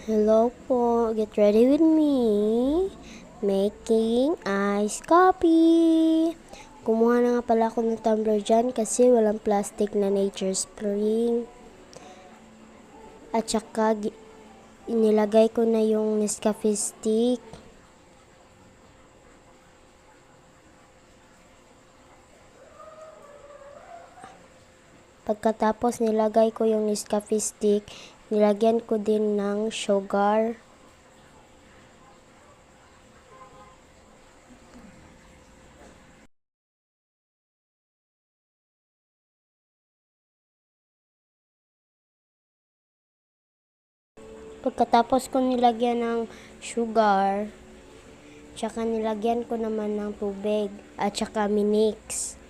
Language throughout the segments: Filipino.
Hello po, get ready with me. Making iced coffee. Kumuha na nga pala ako ng tumbler dyan kasi walang plastic na Nature Spring. At saka inilagay ko na yung Nescafe stick. Pagkatapos nilagay ko yung Nescafe stick, nilagyan ko din ng sugar. Pagkatapos ko nilagyan ng sugar, tsaka nilagyan ko naman ng tubig at tsaka minix.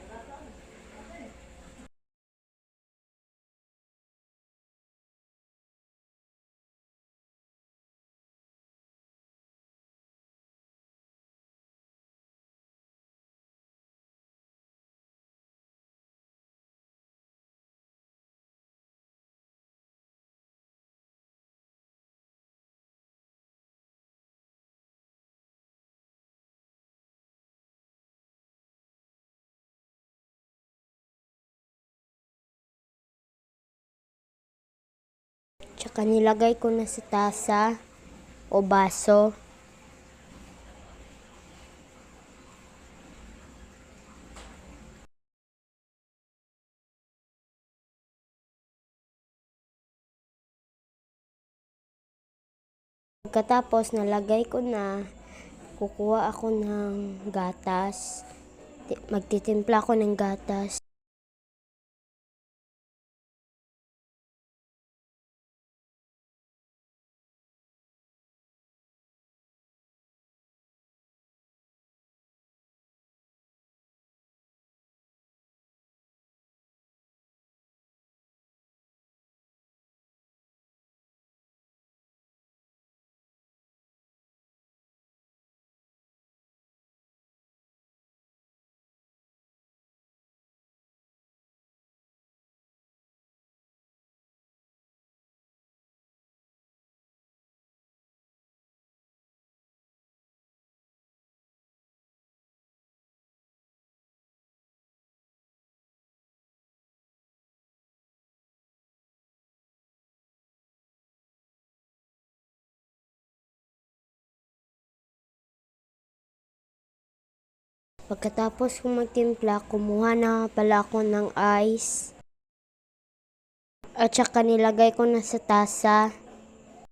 Tsaka nilagay ko na sa tasa o baso. Pagkatapos nalagay ko na, kukuha ako ng gatas. Magtitimpla ako ng gatas. Pagkatapos kong magtimpla, kumuha na pala ako ng ice. At saka nilagay ko na sa tasa.